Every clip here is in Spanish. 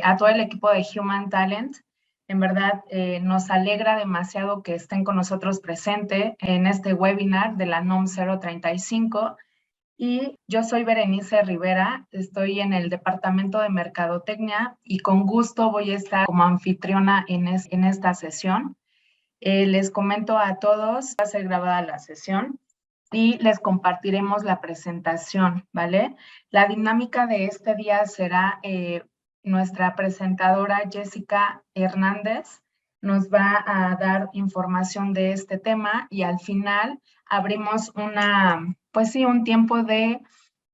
a todo el equipo de Human Talent. En verdad, nos alegra demasiado que estén con nosotros presente en este webinar de la NOM 035. Y yo soy Berenice Rivera, estoy en el Departamento de Mercadotecnia y con gusto voy a estar como anfitriona en esta sesión. Les comento a todos, va a ser grabada la sesión y les compartiremos la presentación, ¿vale? La dinámica de este día será nuestra presentadora Jessica Hernández nos va a dar información de este tema y al final abrimos un tiempo de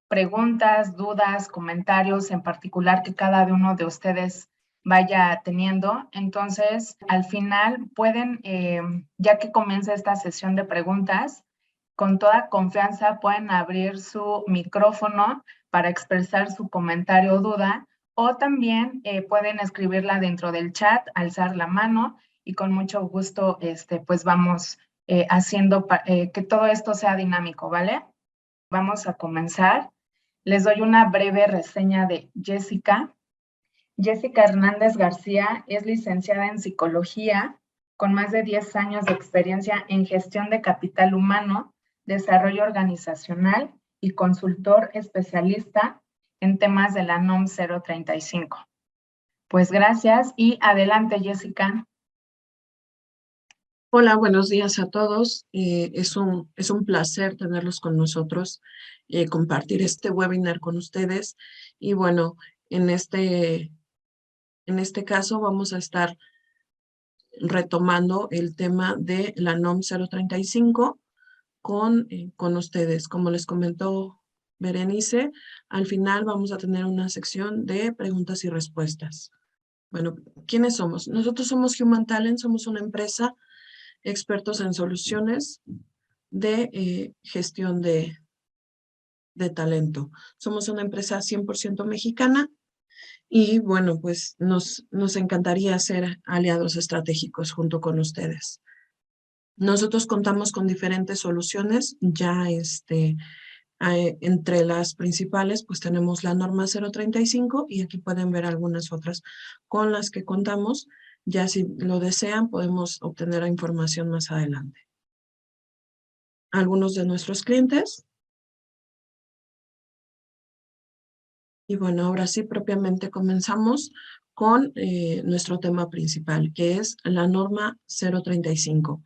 preguntas, dudas, comentarios en particular que cada uno de ustedes vaya teniendo. Entonces, al final pueden, ya que comienza esta sesión de preguntas, con toda confianza pueden abrir su micrófono para expresar su comentario o duda, o también pueden escribirla dentro del chat, alzar la mano y con mucho gusto pues vamos haciendo que todo esto sea dinámico, ¿vale? Vamos a comenzar. Les doy una breve reseña de Jessica. Jessica Hernández García es licenciada en Psicología, con más de 10 años de experiencia en gestión de capital humano, desarrollo organizacional y consultor especialista en temas de la NOM 035. Pues gracias y adelante, Jessica. Hola, buenos días a todos. Es un placer tenerlos con nosotros, compartir este webinar con ustedes. Y bueno, en este caso vamos a estar retomando el tema de la NOM 035 con ustedes. Como les comentó Berenice, al final vamos a tener una sección de preguntas y respuestas. Bueno, ¿quiénes somos? Nosotros somos Human Talent, somos una empresa expertos en soluciones de gestión de talento. Somos una empresa 100% mexicana y bueno, pues nos encantaría ser aliados estratégicos junto con ustedes. Nosotros contamos con diferentes soluciones, ya entre las principales pues tenemos la norma 035 y aquí pueden ver algunas otras con las que contamos. Ya si lo desean podemos obtener la información más adelante. Algunos de nuestros clientes. Y bueno, ahora sí propiamente comenzamos con nuestro tema principal, que es la norma 035.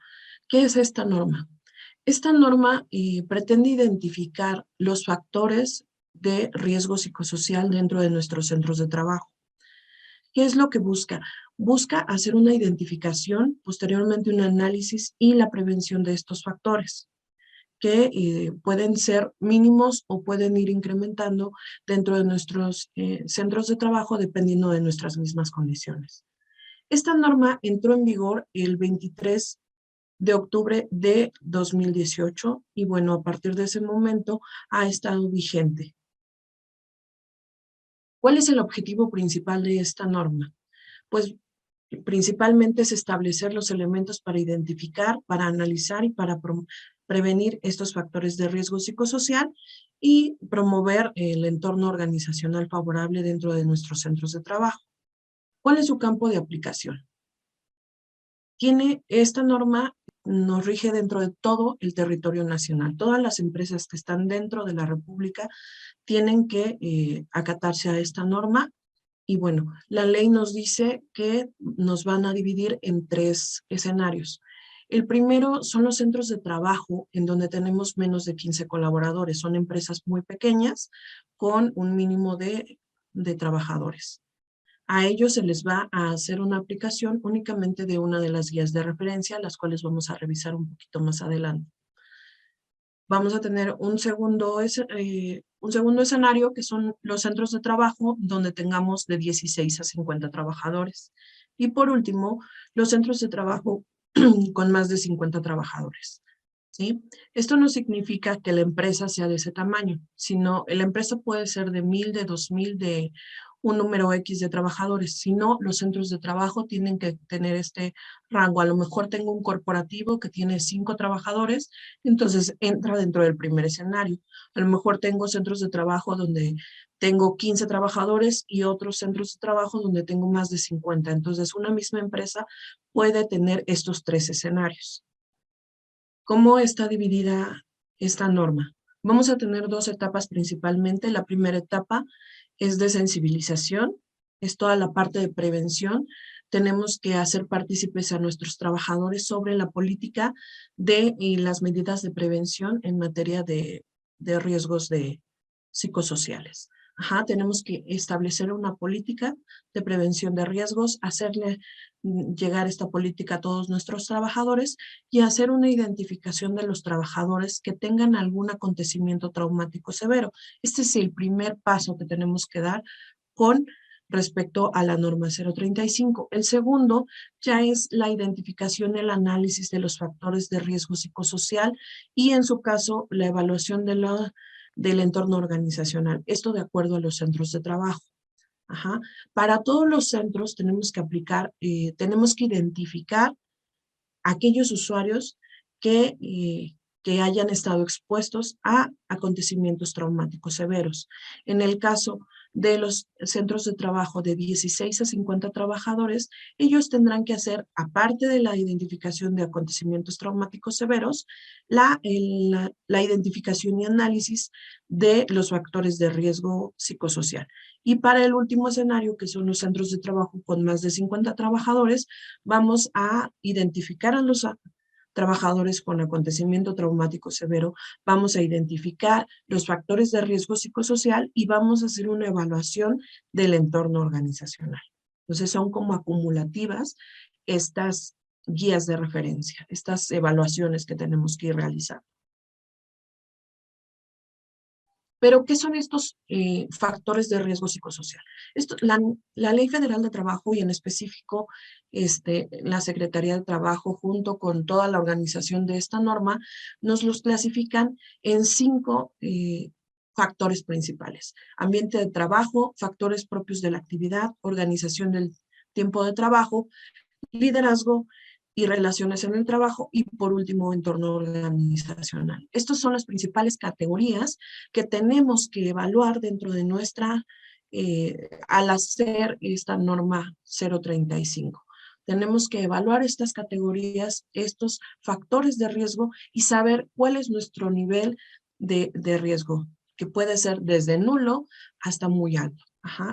¿Qué es esta norma? Esta norma pretende identificar los factores de riesgo psicosocial dentro de nuestros centros de trabajo. ¿Qué es lo que busca? Busca hacer una identificación, posteriormente un análisis y la prevención de estos factores, que pueden ser mínimos o pueden ir incrementando dentro de nuestros centros de trabajo dependiendo de nuestras mismas condiciones. Esta norma entró en vigor el 23 de octubre de 2018 y bueno, a partir de ese momento ha estado vigente. ¿Cuál es el objetivo principal de esta norma? Pues principalmente es establecer los elementos para identificar, para analizar y para prevenir estos factores de riesgo psicosocial y promover el entorno organizacional favorable dentro de nuestros centros de trabajo. ¿Cuál es su campo de aplicación? Esta norma nos rige dentro de todo el territorio nacional. Todas las empresas que están dentro de la República tienen que acatarse a esta norma. Y bueno, la ley nos dice que nos van a dividir en 3 escenarios. El primero son los centros de trabajo en donde tenemos menos de 15 colaboradores. Son empresas muy pequeñas con un mínimo de trabajadores. A ellos se les va a hacer una aplicación únicamente de una de las guías de referencia, las cuales vamos a revisar un poquito más adelante. Vamos a tener un segundo escenario, que son los centros de trabajo donde tengamos de 16 a 50 trabajadores. Y por último, los centros de trabajo con más de 50 trabajadores. ¿Sí? Esto no significa que la empresa sea de ese tamaño, sino la empresa puede ser de 1000, de 2000, un número X de trabajadores, sino los centros de trabajo tienen que tener este rango. A lo mejor tengo un corporativo que tiene 5 trabajadores, entonces entra dentro del primer escenario. A lo mejor tengo centros de trabajo donde tengo 15 trabajadores y otros centros de trabajo donde tengo más de 50. Entonces, una misma empresa puede tener estos 3 escenarios. ¿Cómo está dividida esta norma? Vamos a tener 2 etapas principalmente. La primera etapa es de sensibilización, es toda la parte de prevención. Tenemos que hacer partícipes a nuestros trabajadores sobre la política y las medidas de prevención en materia de riesgos psicosociales. Tenemos que establecer una política de prevención de riesgos, hacerle llegar esta política a todos nuestros trabajadores y hacer una identificación de los trabajadores que tengan algún acontecimiento traumático severo. Este es el primer paso que tenemos que dar con respecto a la norma 035. El segundo ya es la identificación y el análisis de los factores de riesgo psicosocial y en su caso la evaluación del entorno organizacional. Esto de acuerdo a los centros de trabajo. Para todos los centros tenemos que aplicar, tenemos que identificar aquellos usuarios que hayan estado expuestos a acontecimientos traumáticos severos. En el caso de los centros de trabajo de 16 a 50 trabajadores, ellos tendrán que hacer, aparte de la identificación de acontecimientos traumáticos severos, la identificación y análisis de los factores de riesgo psicosocial. Y para el último escenario, que son los centros de trabajo con más de 50 trabajadores, vamos a identificar a los trabajadores con acontecimiento traumático severo, vamos a identificar los factores de riesgo psicosocial y vamos a hacer una evaluación del entorno organizacional. Entonces son como acumulativas estas guías de referencia, estas evaluaciones que tenemos que ir realizando. Pero, ¿qué son estos factores de riesgo psicosocial? La Ley Federal de Trabajo y en específico la Secretaría de Trabajo junto con toda la organización de esta norma nos los clasifican en 5 factores principales. Ambiente de trabajo, factores propios de la actividad, organización del tiempo de trabajo, liderazgo y relaciones en el trabajo y por último entorno organizacional. Estas son las principales categorías que tenemos que evaluar dentro de nuestra, al hacer esta norma 035. Tenemos que evaluar estas categorías, estos factores de riesgo y saber cuál es nuestro nivel de riesgo, que puede ser desde nulo hasta muy alto.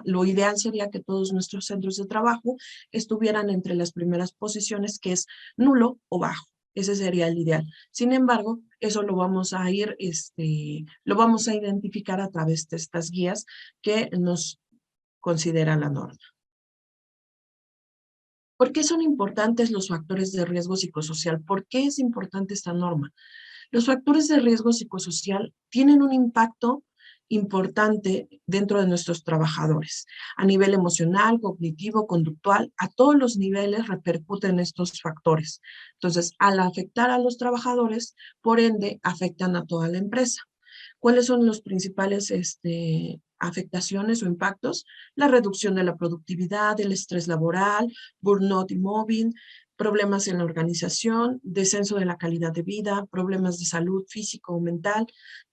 Lo ideal sería que todos nuestros centros de trabajo estuvieran entre las primeras posiciones, que es nulo o bajo. Ese sería el ideal. Sin embargo, eso lo vamos a identificar a través de estas guías que nos considera la norma. ¿Por qué son importantes los factores de riesgo psicosocial? ¿Por qué es importante esta norma? Los factores de riesgo psicosocial tienen un impacto importante dentro de nuestros trabajadores. A nivel emocional, cognitivo, conductual, a todos los niveles repercuten estos factores. Entonces, al afectar a los trabajadores, por ende, afectan a toda la empresa. ¿Cuáles son los principales afectaciones o impactos? La reducción de la productividad, el estrés laboral, burnout y mobbing, problemas en la organización, descenso de la calidad de vida, problemas de salud físico o mental,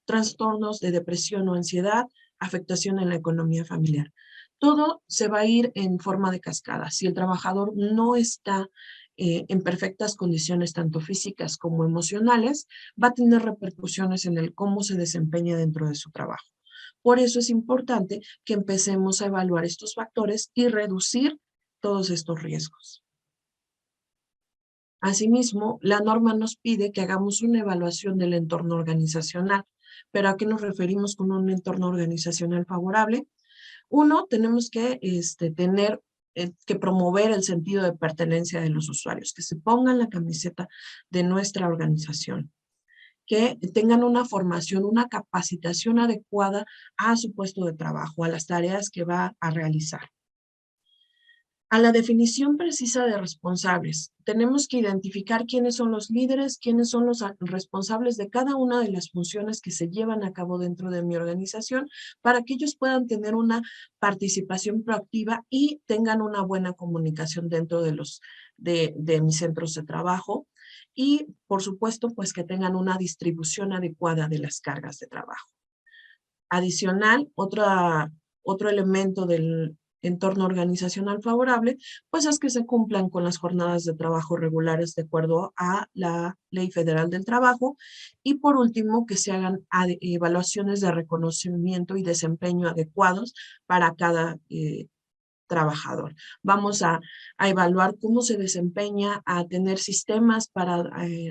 trastornos de depresión o ansiedad, afectación en la economía familiar. Todo se va a ir en forma de cascada. Si el trabajador no está en perfectas condiciones, tanto físicas como emocionales, va a tener repercusiones en el cómo se desempeña dentro de su trabajo. Por eso es importante que empecemos a evaluar estos factores y reducir todos estos riesgos. Asimismo, la norma nos pide que hagamos una evaluación del entorno organizacional. ¿Pero a qué nos referimos con un entorno organizacional favorable? Uno, tenemos que tener que promover el sentido de pertenencia de los usuarios, que se pongan la camiseta de nuestra organización, que tengan una formación, una capacitación adecuada a su puesto de trabajo, a las tareas que va a realizar. A la definición precisa de responsables. Tenemos que identificar quiénes son los líderes, quiénes son los responsables de cada una de las funciones que se llevan a cabo dentro de mi organización para que ellos puedan tener una participación proactiva y tengan una buena comunicación dentro de mis centros de trabajo y, por supuesto, pues que tengan una distribución adecuada de las cargas de trabajo. Adicional, otro elemento del entorno organizacional favorable, pues es que se cumplan con las jornadas de trabajo regulares de acuerdo a la Ley Federal del Trabajo y por último que se hagan evaluaciones de reconocimiento y desempeño adecuados para cada trabajador. Vamos a evaluar cómo se desempeña, a tener sistemas para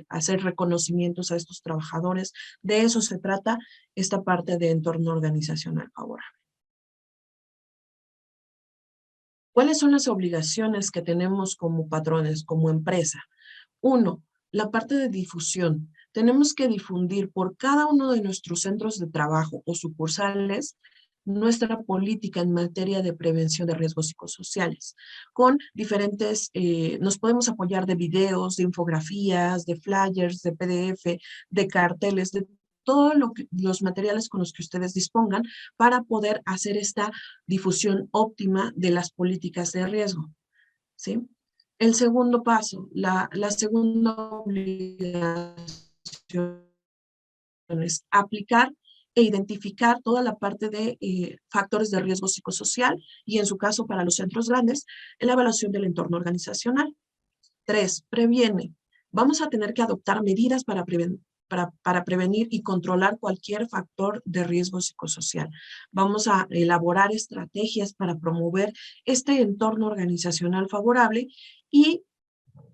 hacer reconocimientos a estos trabajadores. De eso se trata esta parte de entorno organizacional favorable. ¿Cuáles son las obligaciones que tenemos como patrones, como empresa? Uno, la parte de difusión. Tenemos que difundir por cada uno de nuestros centros de trabajo o sucursales nuestra política en materia de prevención de riesgos psicosociales. Con diferentes, nos podemos apoyar de videos, de infografías, de flyers, de PDF, de carteles, de todos los materiales con los que ustedes dispongan para poder hacer esta difusión óptima de las políticas de riesgo, ¿sí? El segundo paso, la segunda obligación es aplicar e identificar toda la parte de factores de riesgo psicosocial y en su caso para los centros grandes, la evaluación del entorno organizacional. 3, previene. Vamos a tener que adoptar medidas para prevenir y controlar cualquier factor de riesgo psicosocial. Vamos a elaborar estrategias para promover este entorno organizacional favorable y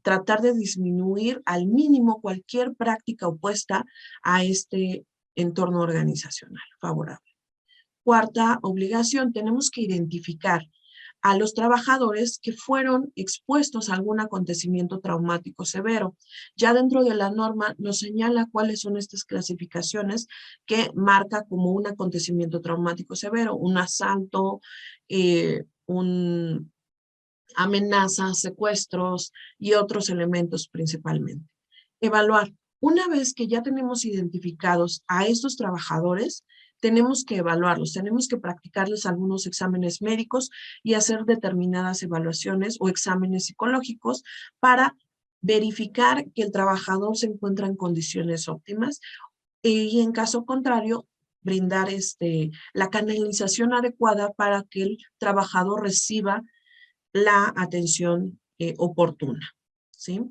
tratar de disminuir al mínimo cualquier práctica opuesta a este entorno organizacional favorable. Cuarta obligación, tenemos que identificar a los trabajadores que fueron expuestos a algún acontecimiento traumático severo. Ya dentro de la norma nos señala cuáles son estas clasificaciones que marca como un acontecimiento traumático severo, un asalto, amenazas, secuestros y otros elementos principalmente. Evaluar. Una vez que ya tenemos identificados a estos trabajadores, tenemos que evaluarlos, tenemos que practicarles algunos exámenes médicos y hacer determinadas evaluaciones o exámenes psicológicos para verificar que el trabajador se encuentra en condiciones óptimas y en caso contrario, brindar la canalización adecuada para que el trabajador reciba la atención oportuna, ¿sí?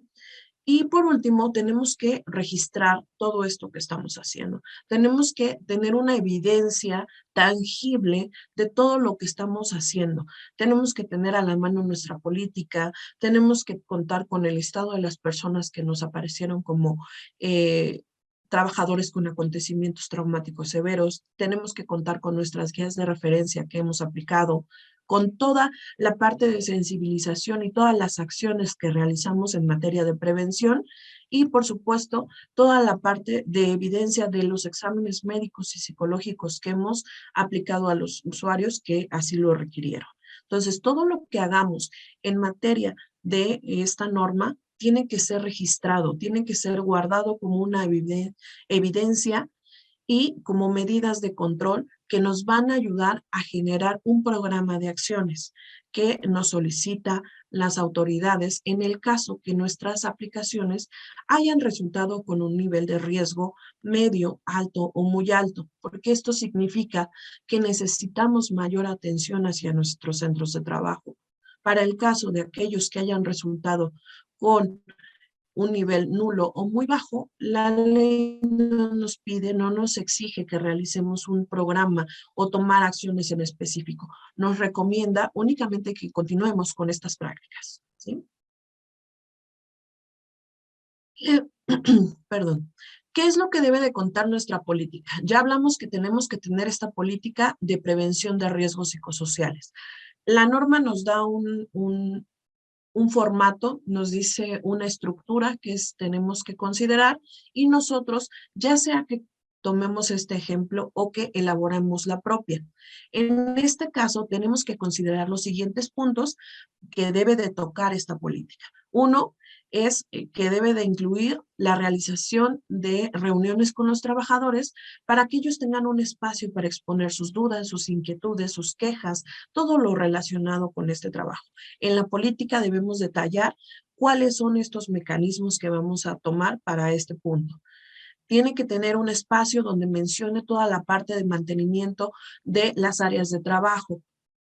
Y por último, tenemos que registrar todo esto que estamos haciendo. Tenemos que tener una evidencia tangible de todo lo que estamos haciendo. Tenemos que tener a la mano nuestra política, tenemos que contar con el listado de las personas que nos aparecieron como trabajadores con acontecimientos traumáticos severos, tenemos que contar con nuestras guías de referencia que hemos aplicado, con toda la parte de sensibilización y todas las acciones que realizamos en materia de prevención y, por supuesto, toda la parte de evidencia de los exámenes médicos y psicológicos que hemos aplicado a los usuarios que así lo requirieron. Entonces, todo lo que hagamos en materia de esta norma tiene que ser registrado, tiene que ser guardado como una evidencia y como medidas de control que nos van a ayudar a generar un programa de acciones que nos solicita las autoridades en el caso que nuestras aplicaciones hayan resultado con un nivel de riesgo medio, alto o muy alto, porque esto significa que necesitamos mayor atención hacia nuestros centros de trabajo. Para el caso de aquellos que hayan resultado con un nivel nulo o muy bajo, la ley no nos pide, no nos exige que realicemos un programa o tomar acciones en específico. Nos recomienda únicamente que continuemos con estas prácticas, ¿sí? Perdón. ¿Qué es lo que debe de contar nuestra política? Ya hablamos que tenemos que tener esta política de prevención de riesgos psicosociales. La norma nos da un formato, nos dice una estructura que tenemos que considerar y nosotros, ya sea que tomemos este ejemplo o que elaboremos la propia. En este caso, tenemos que considerar los siguientes puntos que debe de tocar esta política. Uno es que debe de incluir la realización de reuniones con los trabajadores para que ellos tengan un espacio para exponer sus dudas, sus inquietudes, sus quejas, todo lo relacionado con este trabajo. En la política debemos detallar cuáles son estos mecanismos que vamos a tomar para este punto. Tiene que tener un espacio donde mencione toda la parte de mantenimiento de las áreas de trabajo,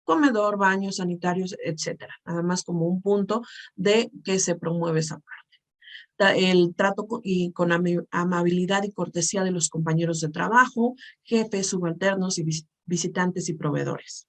comedor, baños, sanitarios, etcétera. Nada más como un punto de que se promueve esa parte. El trato y con amabilidad y cortesía de los compañeros de trabajo, jefes, subalternos y visitantes y proveedores.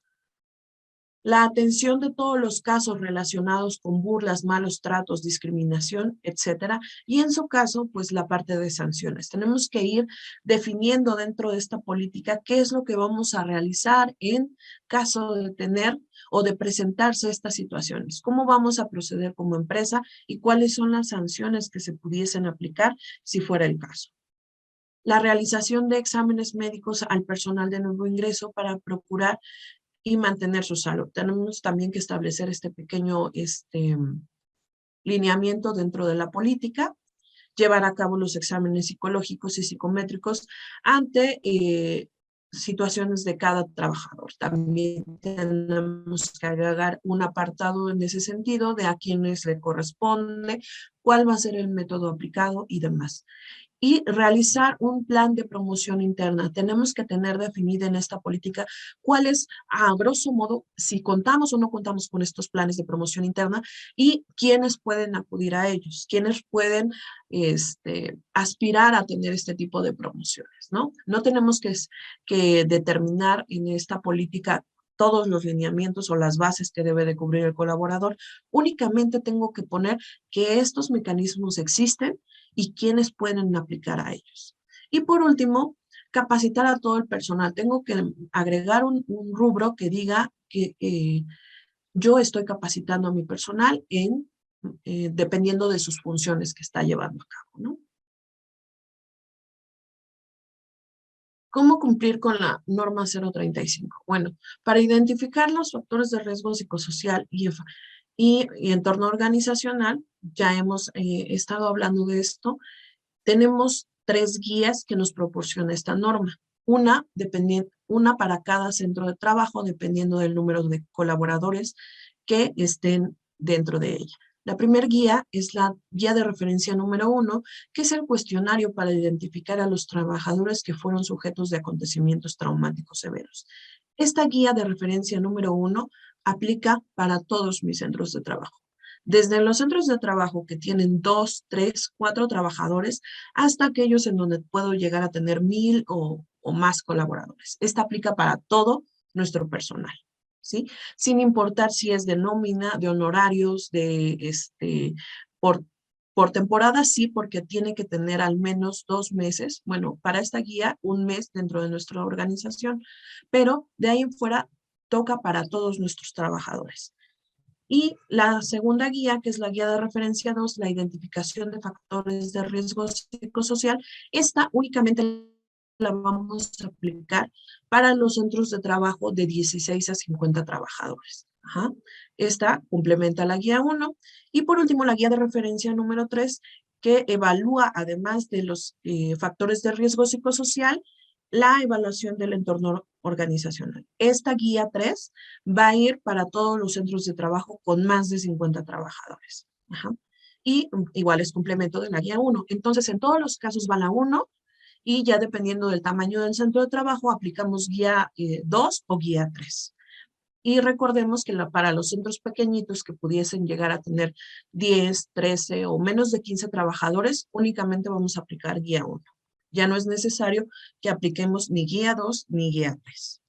La atención de todos los casos relacionados con burlas, malos tratos, discriminación, etcétera. Y en su caso, pues la parte de sanciones. Tenemos que ir definiendo dentro de esta política qué es lo que vamos a realizar en caso de tener o de presentarse estas situaciones. Cómo vamos a proceder como empresa y cuáles son las sanciones que se pudiesen aplicar si fuera el caso. La realización de exámenes médicos al personal de nuevo ingreso para procurar y mantener su salud. Tenemos también que establecer este pequeño lineamiento dentro de la política, llevar a cabo los exámenes psicológicos y psicométricos ante situaciones de cada trabajador. También tenemos que agregar un apartado en ese sentido de a quienes le corresponde, cuál va a ser el método aplicado y demás. Y realizar un plan de promoción interna. Tenemos que tener definida en esta política cuál es, a grosso modo, si contamos o no contamos con estos planes de promoción interna y quiénes pueden acudir a ellos, quiénes pueden aspirar a tener este tipo de promociones, ¿no? No tenemos que determinar en esta política todos los lineamientos o las bases que debe de cubrir el colaborador. Únicamente tengo que poner que estos mecanismos existen y quiénes pueden aplicar a ellos. Y por último, capacitar a todo el personal. Tengo que agregar un rubro que diga que yo estoy capacitando a mi personal dependiendo de sus funciones que está llevando a cabo, ¿no? ¿Cómo cumplir con la norma 035? Bueno, para identificar los factores de riesgo psicosocial y entorno organizacional, ya hemos estado hablando de esto, tenemos 3 guías que nos proporciona esta norma. Una para cada centro de trabajo, dependiendo del número de colaboradores que estén dentro de ella. La primera guía es la guía de referencia número 1, que es el cuestionario para identificar a los trabajadores que fueron sujetos de acontecimientos traumáticos severos. Esta guía de referencia número 1 aplica para todos mis centros de trabajo. Desde los centros de trabajo que tienen 2, 3, 4 trabajadores, hasta aquellos en donde puedo llegar a tener 1,000 o más colaboradores. Esta aplica para todo nuestro personal, ¿sí? Sin importar si es de nómina, de honorarios, por temporada, sí, porque tiene que tener al menos 2 meses. Bueno, para esta guía, 1 mes dentro de nuestra organización, pero de ahí en fuera toca para todos nuestros trabajadores. Y la segunda guía, que es la guía de referencia 2, la identificación de factores de riesgo psicosocial, esta únicamente la vamos a aplicar para los centros de trabajo de 16 a 50 trabajadores. Ajá. Esta complementa la guía 1. Y por último, la guía de referencia número 3, que evalúa, además de los factores de riesgo psicosocial, la evaluación del entorno organizacional. Esta guía 3 va a ir para todos los centros de trabajo con más de 50 trabajadores. Ajá. Y igual es complemento de la guía 1. Entonces, en todos los casos va la 1 y ya dependiendo del tamaño del centro de trabajo, aplicamos guía 2 o guía 3. Y recordemos que para los centros pequeñitos que pudiesen llegar a tener 10, 13 o menos de 15 trabajadores, únicamente vamos a aplicar guía 1. Ya no es necesario que apliquemos ni guía 2 ni guía 3.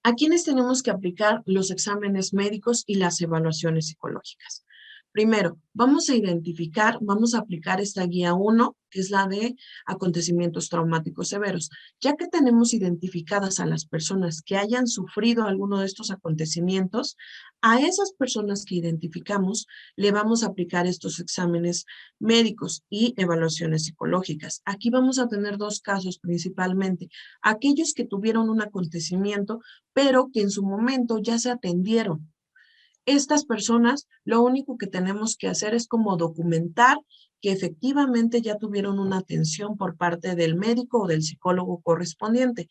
¿A quiénes tenemos que aplicar los exámenes médicos y las evaluaciones psicológicas? Primero, vamos a identificar, vamos a aplicar esta guía 1, que es la de acontecimientos traumáticos severos. Ya que tenemos identificadas a las personas que hayan sufrido alguno de estos acontecimientos, a esas personas que identificamos le vamos a aplicar estos exámenes médicos y evaluaciones psicológicas. Aquí vamos a tener dos casos principalmente. Aquellos que tuvieron un acontecimiento, pero que en su momento ya se atendieron. Estas personas, lo único que tenemos que hacer es como documentar que efectivamente ya tuvieron una atención por parte del médico o del psicólogo correspondiente.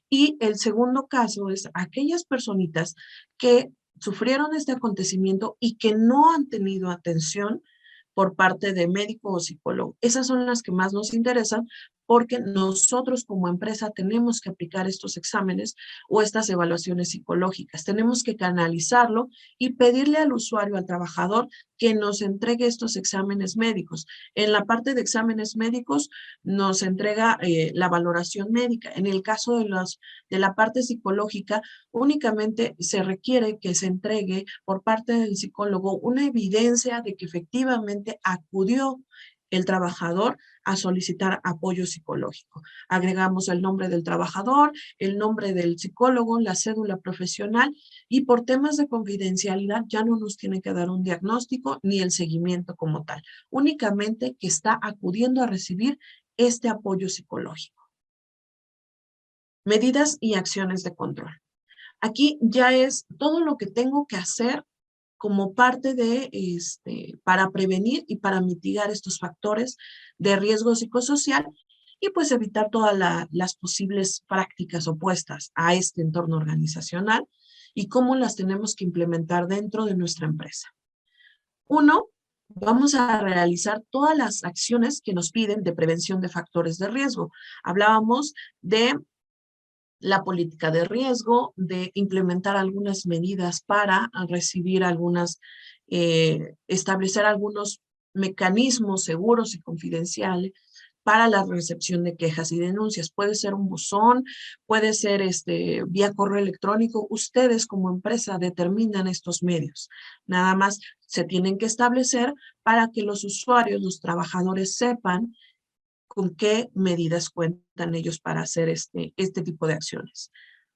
Y el segundo caso es aquellas personitas que sufrieron este acontecimiento y que no han tenido atención por parte de médico o psicólogo. Esas son las que más nos interesan porque nosotros como empresa tenemos que aplicar estos exámenes o estas evaluaciones psicológicas. Tenemos que canalizarlo y pedirle al usuario, al trabajador, que nos entregue estos exámenes médicos. En la parte de exámenes médicos nos entrega la valoración médica. En el caso de la parte psicológica, únicamente se requiere que se entregue por parte del psicólogo una evidencia de que efectivamente acudió el trabajador a solicitar apoyo psicológico. Agregamos el nombre del trabajador, el nombre del psicólogo, la cédula profesional y por temas de confidencialidad ya no nos tiene que dar un diagnóstico ni el seguimiento como tal, únicamente que está acudiendo a recibir este apoyo psicológico. Medidas y acciones de control. Aquí ya es todo lo que tengo que hacer como parte de, para prevenir y para mitigar estos factores de riesgo psicosocial y pues evitar todas las posibles prácticas opuestas a este entorno organizacional y cómo las tenemos que implementar dentro de nuestra empresa. Uno, vamos a realizar todas las acciones que nos piden de prevención de factores de riesgo. Hablábamos de la política de riesgo, de implementar algunas medidas para recibir establecer algunos mecanismos seguros y confidenciales para la recepción de quejas y denuncias. Puede ser un buzón, puede ser vía correo electrónico. Ustedes como empresa determinan estos medios. Nada más se tienen que establecer para que los usuarios, los trabajadores sepan con qué medidas cuentan ellos para hacer este tipo de acciones.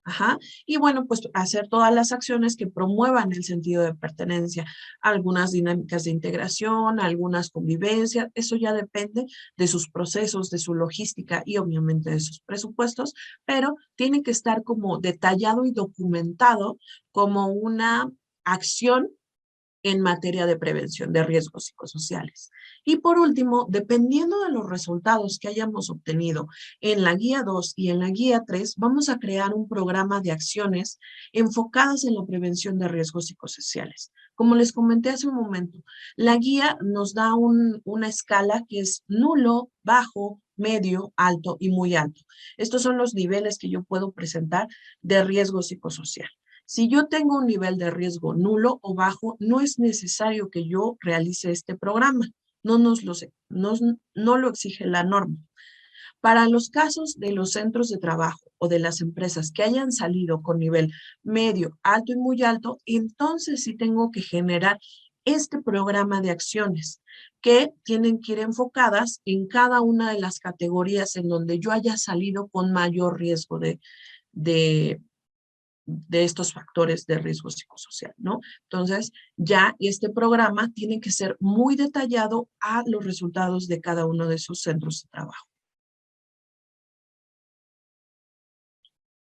Ajá. Y bueno, pues hacer todas las acciones que promuevan el sentido de pertenencia, algunas dinámicas de integración, algunas convivencias, eso ya depende de sus procesos, de su logística y obviamente de sus presupuestos, pero tiene que estar como detallado y documentado como una acción en materia de prevención de riesgos psicosociales. Y por último, dependiendo de los resultados que hayamos obtenido en la guía 2 y en la guía 3, vamos a crear un programa de acciones enfocadas en la prevención de riesgos psicosociales. Como les comenté hace un momento, la guía nos da una escala que es nulo, bajo, medio, alto y muy alto. Estos son los niveles que yo puedo presentar de riesgo psicosocial. Si yo tengo un nivel de riesgo nulo o bajo, no es necesario que yo realice este programa. No lo exige la norma. Para los casos de los centros de trabajo o de las empresas que hayan salido con nivel medio, alto y muy alto, entonces sí tengo que generar este programa de acciones que tienen que ir enfocadas en cada una de las categorías en donde yo haya salido con mayor riesgo de estos factores de riesgo psicosocial, ¿no? Entonces, ya este programa tiene que ser muy detallado a los resultados de cada uno de sus centros de trabajo.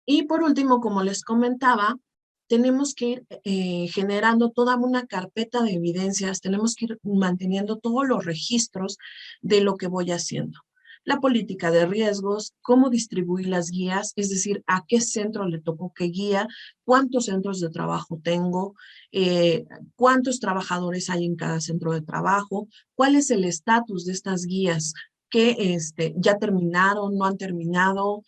Y por último, como les comentaba, tenemos que ir generando toda una carpeta de evidencias, tenemos que ir manteniendo todos los registros de lo que voy haciendo. La política de riesgos, cómo distribuir las guías, es decir, a qué centro le tocó qué guía, cuántos centros de trabajo tengo, cuántos trabajadores hay en cada centro de trabajo, cuál es el estatus de estas guías que ya terminaron, no han terminado,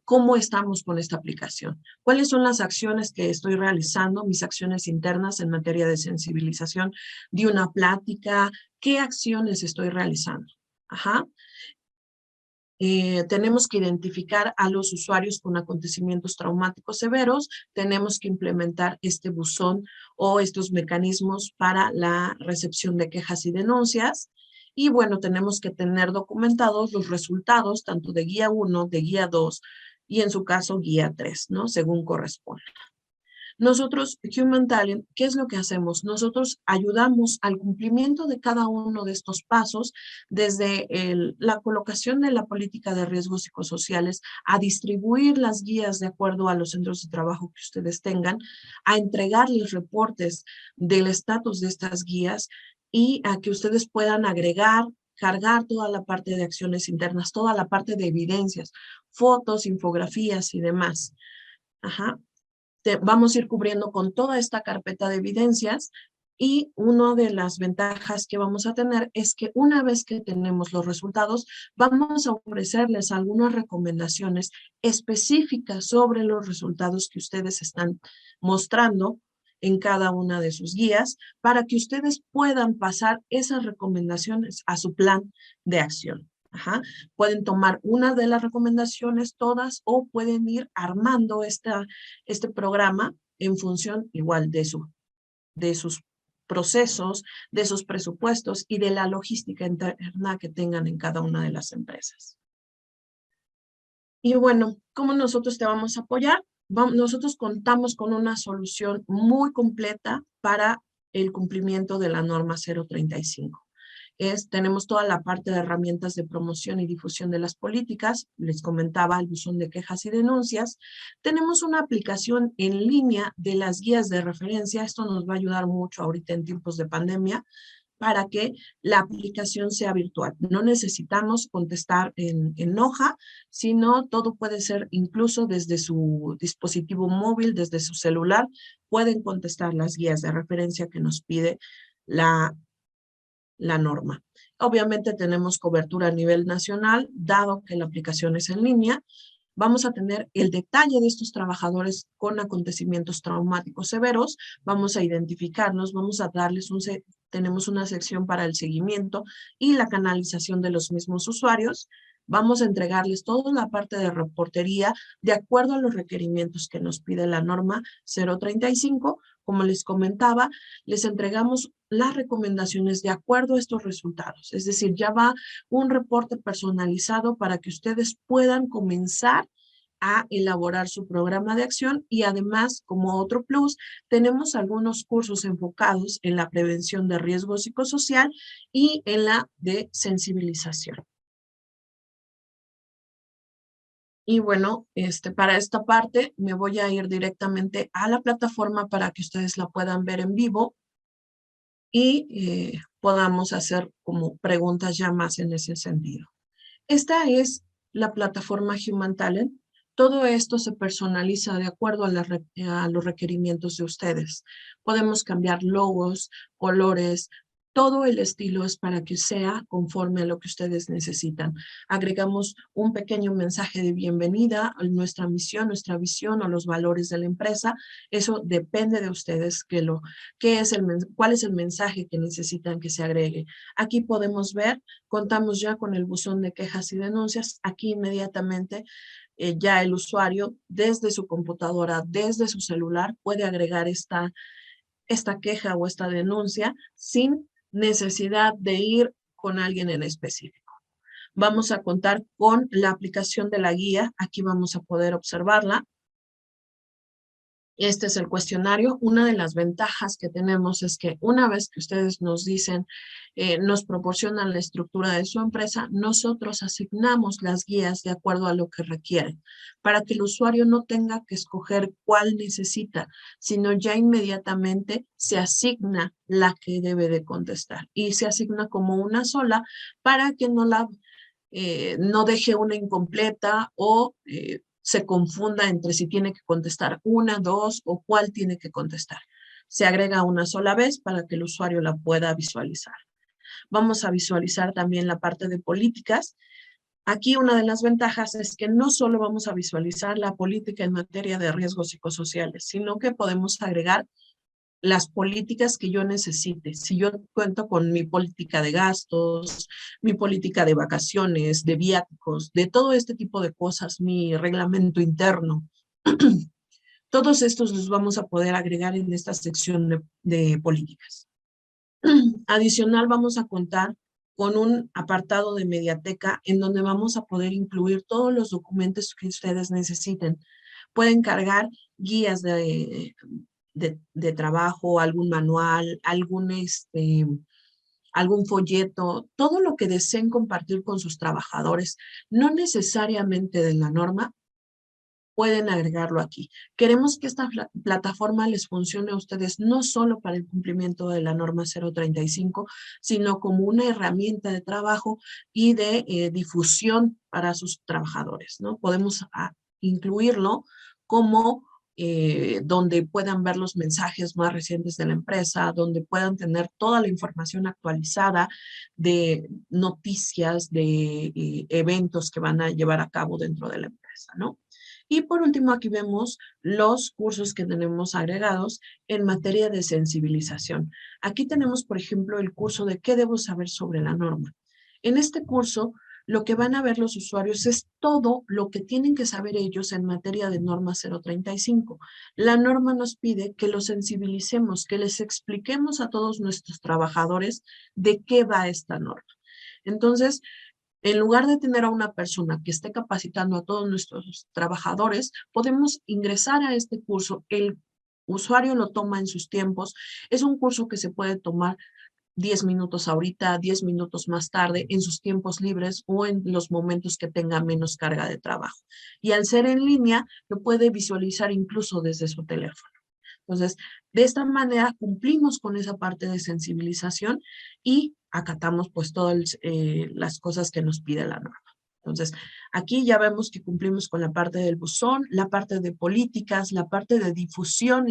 cómo estamos con esta aplicación, cuáles son las acciones que estoy realizando, mis acciones internas en materia de sensibilización, de una plática, qué acciones estoy realizando. Ajá. tenemos que identificar a los usuarios con acontecimientos traumáticos severos, tenemos que implementar este buzón o estos mecanismos para la recepción de quejas y denuncias. Y bueno, tenemos que tener documentados los resultados tanto de guía 1, de guía 2 y en su caso guía 3, ¿no? Según corresponda. Nosotros, Human Talent, ¿qué es lo que hacemos? Nosotros ayudamos al cumplimiento de cada uno de estos pasos, desde la colocación de la política de riesgos psicosociales, a distribuir las guías de acuerdo a los centros de trabajo que ustedes tengan, a entregarles reportes del estatus de estas guías y a que ustedes puedan agregar, cargar toda la parte de acciones internas, toda la parte de evidencias, fotos, infografías y demás. Ajá. Vamos a ir cubriendo con toda esta carpeta de evidencias y una de las ventajas que vamos a tener es que una vez que tenemos los resultados, vamos a ofrecerles algunas recomendaciones específicas sobre los resultados que ustedes están mostrando en cada una de sus guías para que ustedes puedan pasar esas recomendaciones a su plan de acción. Ajá. Pueden tomar una de las recomendaciones todas o pueden ir armando este programa en función igual de sus procesos, de sus presupuestos y de la logística interna que tengan en cada una de las empresas. Y bueno, ¿cómo nosotros te vamos a apoyar? Nosotros contamos con una solución muy completa para el cumplimiento de la norma 035. Tenemos toda la parte de herramientas de promoción y difusión de las políticas, les comentaba el buzón de quejas y denuncias. Tenemos una aplicación en línea de las guías de referencia, esto nos va a ayudar mucho ahorita en tiempos de pandemia, para que la aplicación sea virtual. No necesitamos contestar en hoja, sino todo puede ser incluso desde su dispositivo móvil, desde su celular, pueden contestar las guías de referencia que nos pide la norma. Obviamente tenemos cobertura a nivel nacional, dado que la aplicación es en línea. Vamos a tener el detalle de estos trabajadores con acontecimientos traumáticos severos, vamos a identificarlos, vamos a darles tenemos una sección para el seguimiento y la canalización de los mismos usuarios. Vamos a entregarles toda la parte de reportería de acuerdo a los requerimientos que nos pide la norma 035. Como les comentaba, les entregamos las recomendaciones de acuerdo a estos resultados. Es decir, ya va un reporte personalizado para que ustedes puedan comenzar a elaborar su programa de acción y además, como otro plus, tenemos algunos cursos enfocados en la prevención de riesgo psicosocial y en la de sensibilización. Y bueno, para esta parte me voy a ir directamente a la plataforma para que ustedes la puedan ver en vivo y podamos hacer como preguntas ya más en ese sentido. Esta es la plataforma Human Talent. Todo esto se personaliza de acuerdo a los requerimientos de ustedes. Podemos cambiar logos, colores, todo el estilo es para que sea conforme a lo que ustedes necesitan. Agregamos un pequeño mensaje de bienvenida a nuestra misión, nuestra visión o los valores de la empresa. Eso depende de ustedes cuál es el mensaje que necesitan que se agregue. Aquí podemos ver, contamos ya con el buzón de quejas y denuncias. Aquí inmediatamente ya el usuario desde su computadora, desde su celular, puede agregar esta queja o esta denuncia sin necesidad de ir con alguien en específico. Vamos a contar con la aplicación de la guía. Aquí vamos a poder observarla. Este es el cuestionario. Una de las ventajas que tenemos es que una vez que ustedes nos dicen, nos proporcionan la estructura de su empresa, nosotros asignamos las guías de acuerdo a lo que requieren, para que el usuario no tenga que escoger cuál necesita, sino ya inmediatamente se asigna la que debe de contestar y se asigna como una sola para que no deje una incompleta o se confunda entre si tiene que contestar una, dos o cuál tiene que contestar. Se agrega una sola vez para que el usuario la pueda visualizar. Vamos a visualizar también la parte de políticas. Aquí una de las ventajas es que no solo vamos a visualizar la política en materia de riesgos psicosociales, sino que podemos agregar las políticas que yo necesite. Si yo cuento con mi política de gastos, mi política de vacaciones, de viáticos, de todo este tipo de cosas, mi reglamento interno, todos estos los vamos a poder agregar en esta sección de políticas. Adicional, vamos a contar con un apartado de Mediateca en donde vamos a poder incluir todos los documentos que ustedes necesiten. Pueden cargar guías de trabajo, algún manual, algún folleto, todo lo que deseen compartir con sus trabajadores, no necesariamente de la norma, pueden agregarlo aquí. Queremos que esta plataforma les funcione a ustedes no solo para el cumplimiento de la norma 035, sino como una herramienta de trabajo y de difusión para sus trabajadores, ¿no? Podemos incluirlo como donde puedan ver los mensajes más recientes de la empresa, donde puedan tener toda la información actualizada de noticias, de eventos que van a llevar a cabo dentro de la empresa, ¿no? Y por último, aquí vemos los cursos que tenemos agregados en materia de sensibilización. Aquí tenemos, por ejemplo, el curso de ¿qué debo saber sobre la norma? En este curso, lo que van a ver los usuarios es todo lo que tienen que saber ellos en materia de norma 035. La norma nos pide que los sensibilicemos, que les expliquemos a todos nuestros trabajadores de qué va esta norma. Entonces, en lugar de tener a una persona que esté capacitando a todos nuestros trabajadores, podemos ingresar a este curso. El usuario lo toma en sus tiempos. Es un curso que se puede tomar 10 minutos ahorita, 10 minutos más tarde, en sus tiempos libres o en los momentos que tenga menos carga de trabajo. Y al ser en línea, lo puede visualizar incluso desde su teléfono. Entonces, de esta manera cumplimos con esa parte de sensibilización y acatamos pues todas las cosas que nos pide la norma. Entonces, aquí ya vemos que cumplimos con la parte del buzón, la parte de políticas, la parte de difusión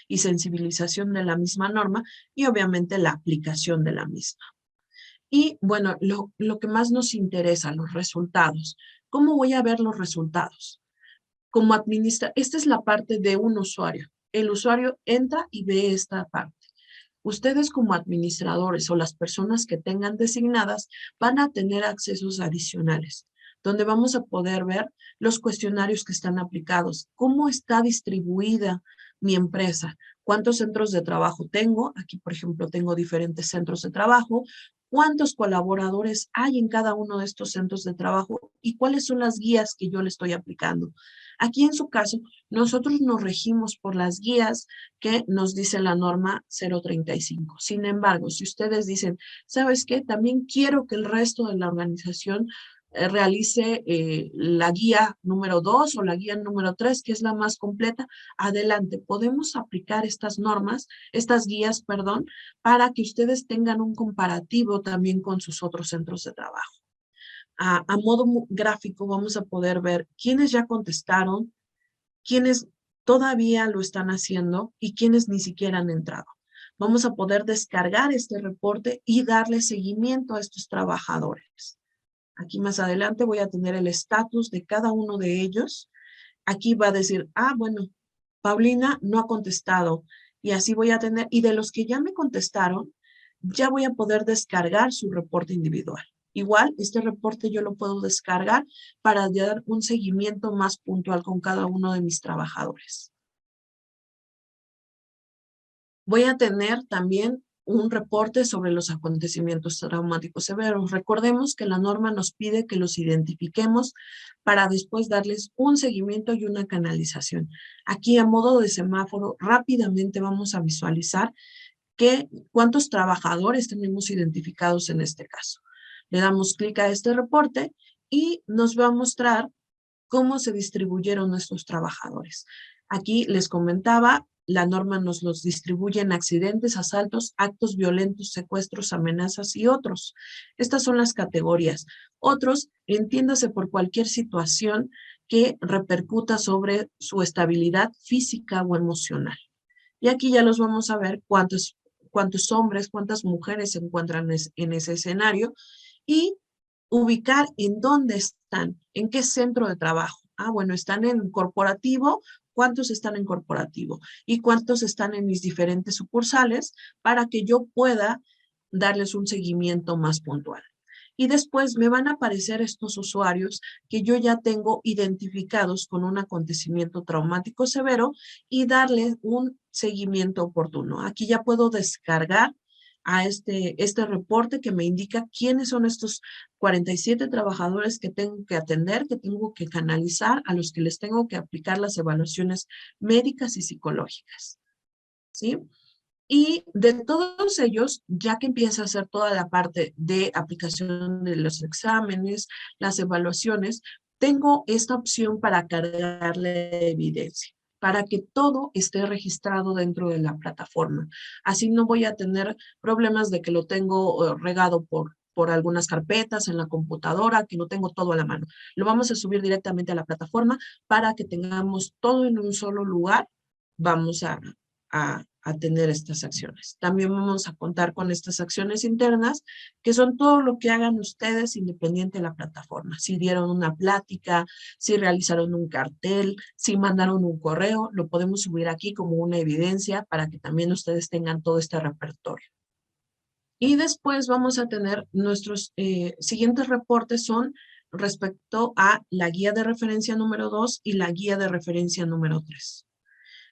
y sensibilización de la misma norma y obviamente la aplicación de la misma. Y bueno, lo que más nos interesa, los resultados. ¿Cómo voy a ver los resultados? Como administra, esta es la parte de un usuario. El usuario entra y ve esta parte. Ustedes como administradores o las personas que tengan designadas van a tener accesos adicionales, donde vamos a poder ver los cuestionarios que están aplicados, cómo está distribuida mi empresa, cuántos centros de trabajo tengo. Aquí, por ejemplo, tengo diferentes centros de trabajo, cuántos colaboradores hay en cada uno de estos centros de trabajo y cuáles son las guías que yo le estoy aplicando. Aquí en su caso, nosotros nos regimos por las guías que nos dice la norma 035. Sin embargo, si ustedes dicen, ¿sabes qué? También quiero que el resto de la organización realice la guía número 2 o la guía número 3, que es la más completa, adelante. Podemos aplicar estas normas, estas guías, perdón, para que ustedes tengan un comparativo también con sus otros centros de trabajo. A modo gráfico vamos a poder ver quiénes ya contestaron, quiénes todavía lo están haciendo y quienes ni siquiera han entrado. Vamos a poder descargar este reporte y darle seguimiento a estos trabajadores. Aquí más adelante voy a tener el estatus de cada uno de ellos. Aquí va a decir, bueno, Paulina no ha contestado y así voy a tener, y de los que ya me contestaron, ya voy a poder descargar su reporte individual. Igual, este reporte yo lo puedo descargar para dar un seguimiento más puntual con cada uno de mis trabajadores. Voy a tener también un reporte sobre los acontecimientos traumáticos severos. Recordemos que la norma nos pide que los identifiquemos para después darles un seguimiento y una canalización. Aquí a modo de semáforo, rápidamente vamos a visualizar cuántos trabajadores tenemos identificados en este caso. Le damos clic a este reporte y nos va a mostrar cómo se distribuyeron nuestros trabajadores. Aquí les comentaba, la norma nos los distribuye en accidentes, asaltos, actos violentos, secuestros, amenazas y otros. Estas son las categorías. Otros, entiéndase por cualquier situación que repercuta sobre su estabilidad física o emocional. Y aquí ya los vamos a ver cuántos hombres, cuántas mujeres se encuentran en ese escenario y ubicar en dónde están, en qué centro de trabajo. Ah, bueno, están en corporativo. ¿Cuántos están en corporativo? ¿Y cuántos están en mis diferentes sucursales para que yo pueda darles un seguimiento más puntual? Y después me van a aparecer estos usuarios que yo ya tengo identificados con un acontecimiento traumático severo y darle un seguimiento oportuno. Aquí ya puedo descargar a este reporte que me indica quiénes son estos 47 trabajadores que tengo que atender, que tengo que canalizar, a los que les tengo que aplicar las evaluaciones médicas y psicológicas, ¿sí? Y de todos ellos, ya que empieza a hacer toda la parte de aplicación de los exámenes, las evaluaciones, tengo esta opción para cargarle evidencia, para que todo esté registrado dentro de la plataforma. Así no voy a tener problemas de que lo tengo regado por algunas carpetas en la computadora, que no tengo todo a la mano. Lo vamos a subir directamente a la plataforma para que tengamos todo en un solo lugar. Vamos a tener estas acciones. También vamos a contar con estas acciones internas, que son todo lo que hagan ustedes independiente de la plataforma. Si dieron una plática, si realizaron un cartel, si mandaron un correo, lo podemos subir aquí como una evidencia para que también ustedes tengan todo este repertorio. Y después vamos a tener nuestros siguientes reportes son respecto a la guía de referencia número 2 y la guía de referencia número 3.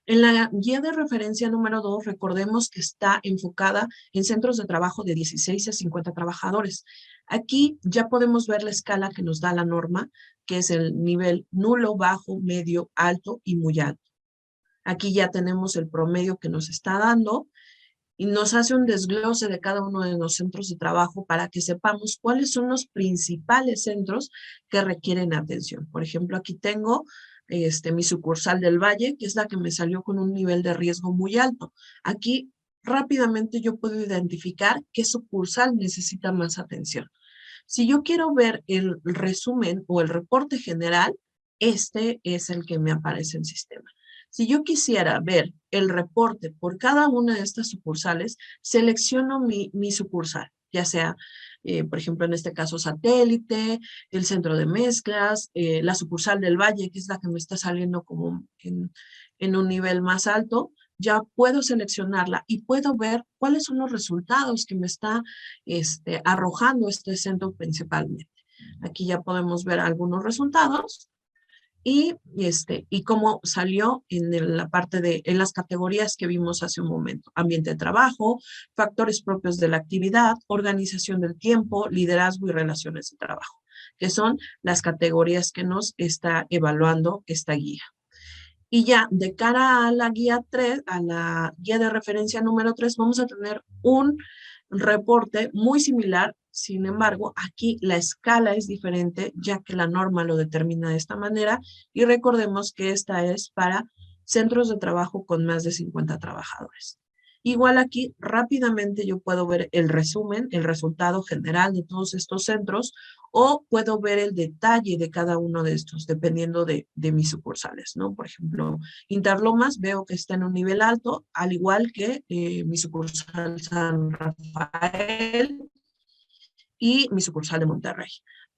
En la guía de referencia número 2, recordemos que está enfocada en centros de trabajo de 16 a 50 trabajadores. Aquí ya podemos ver la escala que nos da la norma, que es el nivel nulo, bajo, medio, alto y muy alto. Aquí ya tenemos el promedio que nos está dando y nos hace un desglose de cada uno de los centros de trabajo para que sepamos cuáles son los principales centros que requieren atención. Por ejemplo, aquí tengo mi sucursal del Valle, que es la que me salió con un nivel de riesgo muy alto. Aquí rápidamente yo puedo identificar qué sucursal necesita más atención. Si yo quiero ver el resumen o el reporte general, este es el que me aparece en sistema. Si yo quisiera ver el reporte por cada una de estas sucursales, selecciono mi sucursal, ya sea, por ejemplo, en este caso satélite, el centro de mezclas, la sucursal del Valle, que es la que me está saliendo como en un nivel más alto, ya puedo seleccionarla y puedo ver cuáles son los resultados que me está arrojando este centro principalmente. Aquí ya podemos ver algunos resultados y cómo salió en la parte en las categorías que vimos hace un momento. Ambiente de trabajo, factores propios de la actividad, organización del tiempo, liderazgo y relaciones de trabajo, que son las categorías que nos está evaluando esta guía. Y ya de cara a la guía 3, a la guía de referencia número 3, vamos a tener un reporte muy similar. Sin embargo, aquí la escala es diferente, ya que la norma lo determina de esta manera. Y recordemos que esta es para centros de trabajo con más de 50 trabajadores. Igual aquí rápidamente yo puedo ver el resumen, el resultado general de todos estos centros, o puedo ver el detalle de cada uno de estos, dependiendo de mis sucursales, ¿no? Por ejemplo, Interlomas veo que está en un nivel alto, al igual que mi sucursal San Rafael y mi sucursal de Monterrey.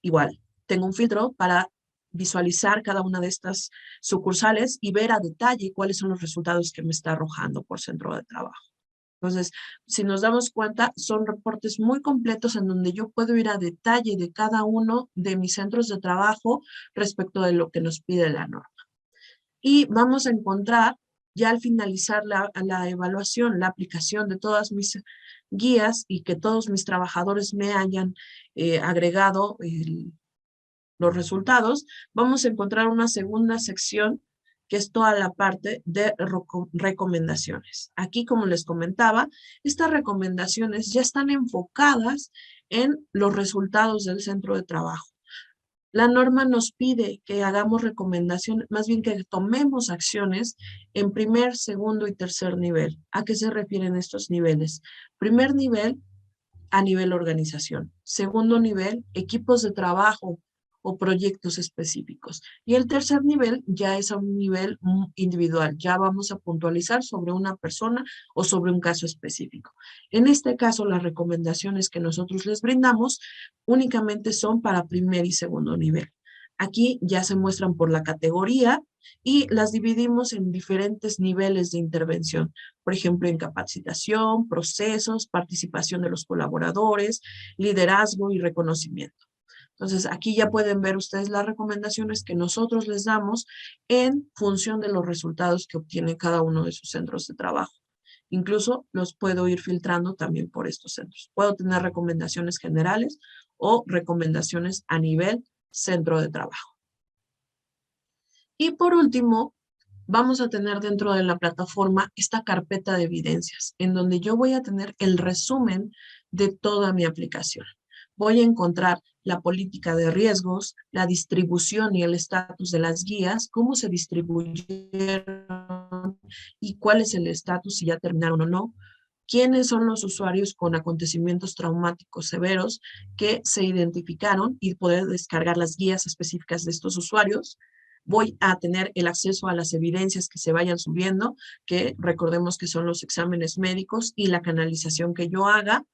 Igual, tengo un filtro para visualizar cada una de estas sucursales y ver a detalle cuáles son los resultados que me está arrojando por centro de trabajo. Entonces, si nos damos cuenta, son reportes muy completos en donde yo puedo ir a detalle de cada uno de mis centros de trabajo respecto de lo que nos pide la norma. Y vamos a encontrar, ya al finalizar la evaluación, la aplicación de todas mis guías y que todos mis trabajadores me hayan agregado los resultados, vamos a encontrar una segunda sección que es toda la parte de recomendaciones. Aquí, como les comentaba, estas recomendaciones ya están enfocadas en los resultados del centro de trabajo. La norma nos pide que hagamos recomendaciones, más bien que tomemos acciones en primer, segundo y tercer nivel. ¿A qué se refieren estos niveles? Primer nivel, a nivel organización. Segundo nivel, equipos de trabajo o proyectos específicos. Y el tercer nivel ya es a un nivel individual. Ya vamos a puntualizar sobre una persona o sobre un caso específico. En este caso, las recomendaciones que nosotros les brindamos únicamente son para primer y segundo nivel. Aquí ya se muestran por la categoría y las dividimos en diferentes niveles de intervención. Por ejemplo, en capacitación, procesos, participación de los colaboradores, liderazgo y reconocimiento. Entonces, aquí ya pueden ver ustedes las recomendaciones que nosotros les damos en función de los resultados que obtiene cada uno de sus centros de trabajo. Incluso los puedo ir filtrando también por estos centros. Puedo tener recomendaciones generales o recomendaciones a nivel centro de trabajo. Y por último, vamos a tener dentro de la plataforma esta carpeta de evidencias, en donde yo voy a tener el resumen de toda mi aplicación. Voy a encontrar la política de riesgos, la distribución y el estatus de las guías, cómo se distribuyeron y cuál es el estatus, si ya terminaron o no, quiénes son los usuarios con acontecimientos traumáticos severos que se identificaron y poder descargar las guías específicas de estos usuarios. Voy a tener el acceso a las evidencias que se vayan subiendo, que recordemos que son los exámenes médicos y la canalización que yo haga.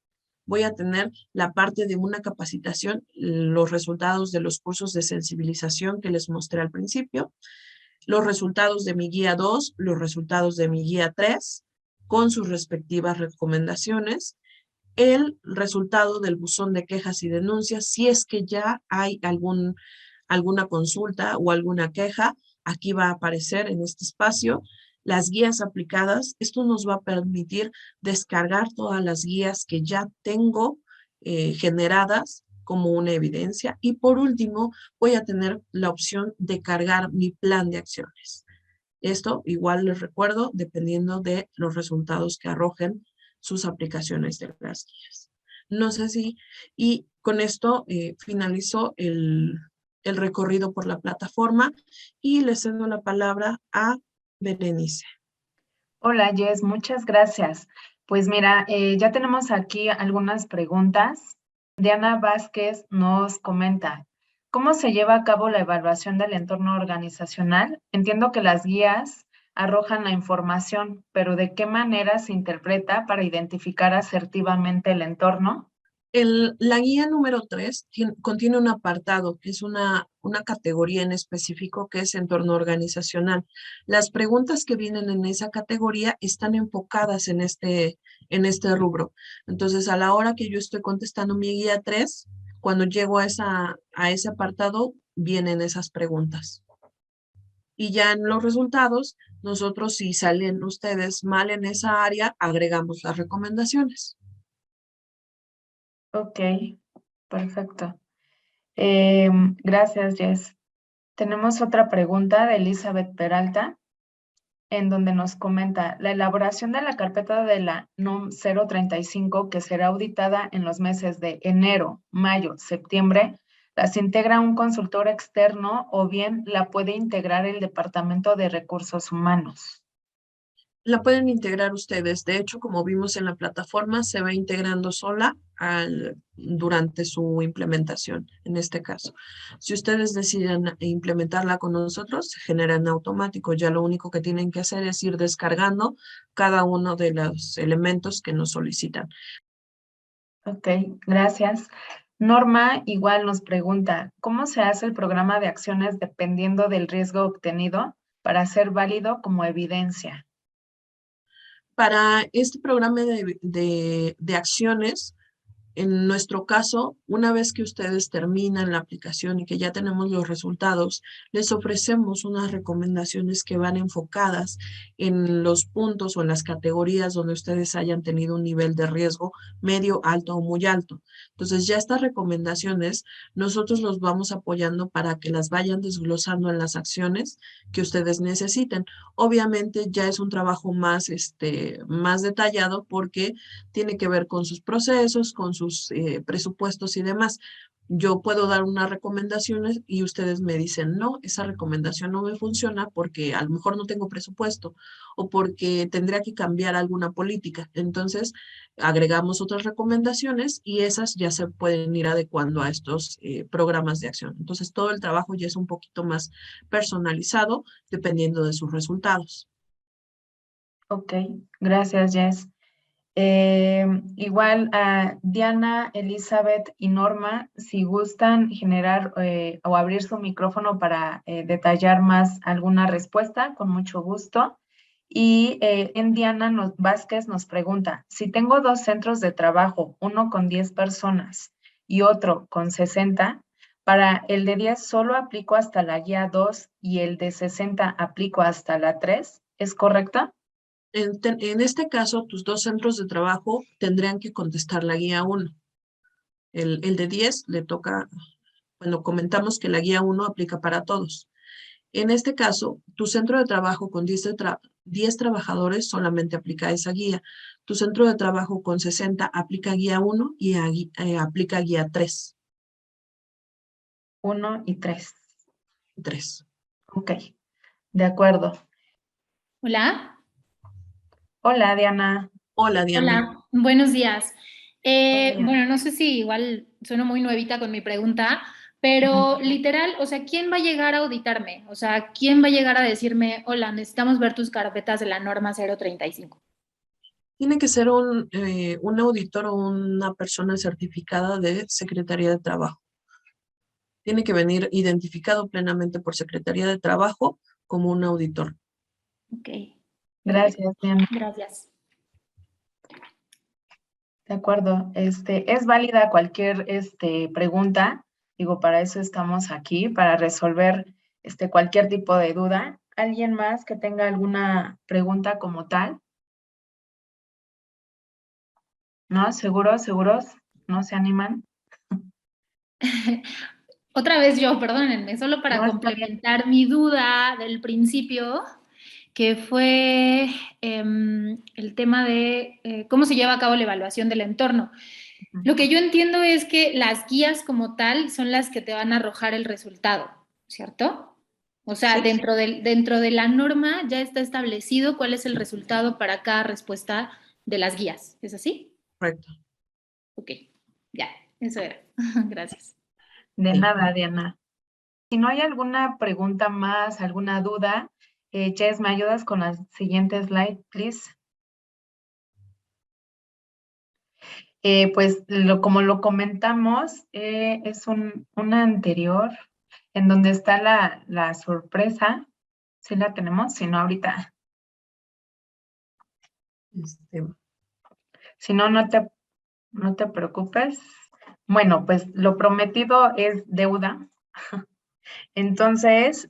Voy a tener la parte de una capacitación, los resultados de los cursos de sensibilización que les mostré al principio, los resultados de mi guía 2, los resultados de mi guía 3, con sus respectivas recomendaciones, el resultado del buzón de quejas y denuncias, si es que ya hay alguna consulta o alguna queja, aquí va a aparecer en este espacio las guías aplicadas. Esto nos va a permitir descargar todas las guías que ya tengo generadas como una evidencia. Y por último, voy a tener la opción de cargar mi plan de acciones. Esto igual les recuerdo, dependiendo de los resultados que arrojen sus aplicaciones de las guías. No sé si, y con esto finalizo el recorrido por la plataforma y le cedo la palabra a Berenice. Hola, Jess, muchas gracias. Pues mira, ya tenemos aquí algunas preguntas. Diana Vázquez nos comenta, ¿cómo se lleva a cabo la evaluación del entorno organizacional? Entiendo que las guías arrojan la información, pero ¿de qué manera se interpreta para identificar asertivamente el entorno? La guía número 3 contiene un apartado que es una categoría en específico que es entorno organizacional. Las preguntas que vienen en esa categoría están enfocadas en este rubro. Entonces, a la hora que yo estoy contestando mi guía 3, cuando llego a ese apartado, vienen esas preguntas. Y ya en los resultados, nosotros si salen ustedes mal en esa área, agregamos las recomendaciones. Ok, perfecto. Gracias, Jess. Tenemos otra pregunta de Elizabeth Peralta, en donde nos comenta la elaboración de la carpeta de la NOM 035, que será auditada en los meses de enero, mayo, septiembre, ¿las integra un consultor externo o bien la puede integrar el Departamento de Recursos Humanos? La pueden integrar ustedes. De hecho, como vimos en la plataforma, se va integrando sola durante su implementación, en este caso. Si ustedes deciden implementarla con nosotros, se genera en automático. Ya lo único que tienen que hacer es ir descargando cada uno de los elementos que nos solicitan. Ok, gracias. Norma igual nos pregunta, ¿cómo se hace el programa de acciones dependiendo del riesgo obtenido para ser válido como evidencia? Para este programa de acciones, en nuestro caso, una vez que ustedes terminan la aplicación y que ya tenemos los resultados, les ofrecemos unas recomendaciones que van enfocadas en los puntos o en las categorías donde ustedes hayan tenido un nivel de riesgo medio, alto o muy alto. Entonces, ya estas recomendaciones nosotros los vamos apoyando para que las vayan desglosando en las acciones que ustedes necesiten. Obviamente ya es un trabajo más detallado porque tiene que ver con sus procesos, con sus presupuestos y demás. Yo puedo dar unas recomendaciones y ustedes me dicen, no, esa recomendación no me funciona porque a lo mejor no tengo presupuesto o porque tendría que cambiar alguna política. Entonces, agregamos otras recomendaciones y esas ya se pueden ir adecuando a estos programas de acción. Entonces, todo el trabajo ya es un poquito más personalizado dependiendo de sus resultados. Ok, gracias, Jess. Igual a Diana, Elizabeth y Norma, si gustan generar o abrir su micrófono para detallar más alguna respuesta, con mucho gusto. Y en Diana Vázquez nos pregunta, si tengo dos centros de trabajo, uno con 10 personas y otro con 60, para el de 10 solo aplico hasta la guía 2 y el de 60 aplico hasta la 3, ¿es correcto? En este caso, tus dos centros de trabajo tendrían que contestar la guía 1. El de 10 le toca, bueno, comentamos que la guía 1 aplica para todos. En este caso, tu centro de trabajo con 10 trabajadores solamente aplica esa guía. Tu centro de trabajo con 60 aplica guía 1 y aplica guía 3. 1 y 3. 3. Ok, de acuerdo. Hola. Hola, Diana. Hola, Diana. Hola, buenos días. Buen día. Bueno, no sé si igual sueno muy nuevita con mi pregunta, pero literal, o sea, ¿quién va a llegar a auditarme? O sea, ¿quién va a llegar a decirme, hola, necesitamos ver tus carpetas de la norma 035? Tiene que ser un auditor o una persona certificada de Secretaría de Trabajo. Tiene que venir identificado plenamente por Secretaría de Trabajo como un auditor. Ok. Gracias, Diana. Gracias. De acuerdo. Es válida cualquier pregunta. Digo, para eso estamos aquí, para resolver cualquier tipo de duda. ¿Alguien más que tenga alguna pregunta como tal? ¿No? ¿Seguros? ¿Seguros? ¿No se animan? Otra vez yo, perdónenme, solo para No, está bien. complementar mi duda del principio, que fue el tema de cómo se lleva a cabo la evaluación del entorno. Lo que yo entiendo es que las guías como tal son las que te van a arrojar el resultado, ¿cierto? O sea, ¿Sí? dentro de la norma ya está establecido cuál es el resultado para cada respuesta de las guías. ¿Es así? Correcto. Ok, ya, eso era. Gracias. De Sí. nada, Diana. Si no hay alguna pregunta más, alguna duda, Jess, ¿me ayudas con la siguiente slide, please? Pues como lo comentamos, es una anterior en donde está la sorpresa. ¿Sí la tenemos? Si no, ahorita. Este, Si no, no te preocupes. Bueno, pues lo prometido es deuda. Entonces,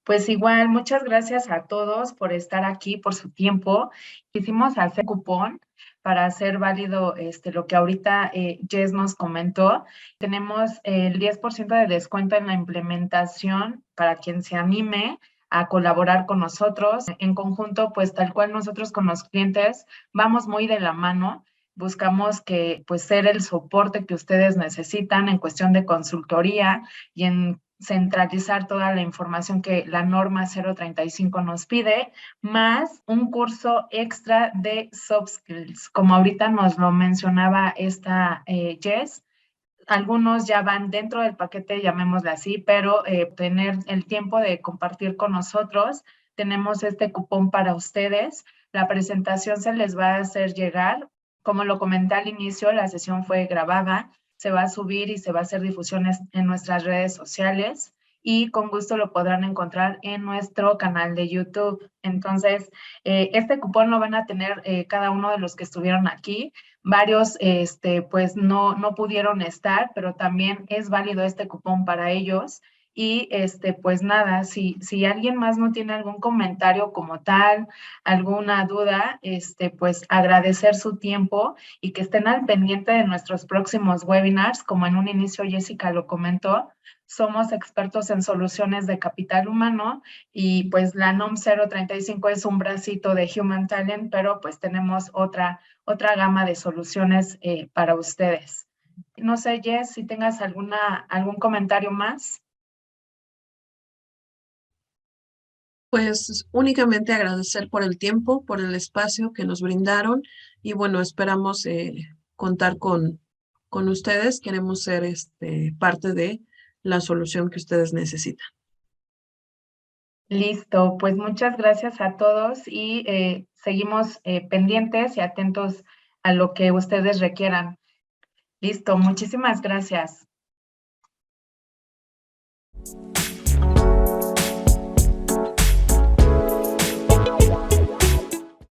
pues igual, muchas gracias a todos por estar aquí, por su tiempo. Quisimos hacer cupón para hacer válido lo que ahorita Jess nos comentó. Tenemos el 10% de descuento en la implementación para quien se anime a colaborar con nosotros. En conjunto, pues tal cual nosotros con los clientes vamos muy de la mano. Buscamos que pues ser el soporte que ustedes necesitan en cuestión de consultoría y en centralizar toda la información que la norma 035 nos pide, más un curso extra de soft skills, como ahorita nos lo mencionaba esta Jess. Algunos ya van dentro del paquete, llamémosle así, pero tener el tiempo de compartir con nosotros, tenemos este cupón para ustedes. La presentación se les va a hacer llegar. Como lo comenté al inicio, la sesión fue grabada, se va a subir y se va a hacer difusiones en nuestras redes sociales y con gusto lo podrán encontrar en nuestro canal de YouTube. Entonces, este cupón lo van a tener cada uno de los que estuvieron aquí. Varios, pues no pudieron estar, pero también es válido este cupón para ellos. Y, pues nada, si alguien más no tiene algún comentario como tal, alguna duda, pues agradecer su tiempo y que estén al pendiente de nuestros próximos webinars. Como en un inicio Jessica lo comentó, somos expertos en soluciones de capital humano y pues la NOM 035 es un bracito de Human Talent, pero pues tenemos otra gama de soluciones para ustedes. No sé, Jess, si tengas algún comentario más. Pues únicamente agradecer por el tiempo, por el espacio que nos brindaron y bueno, esperamos contar con ustedes. Queremos ser parte de la solución que ustedes necesitan. Listo, pues muchas gracias a todos y seguimos pendientes y atentos a lo que ustedes requieran. Listo, muchísimas gracias.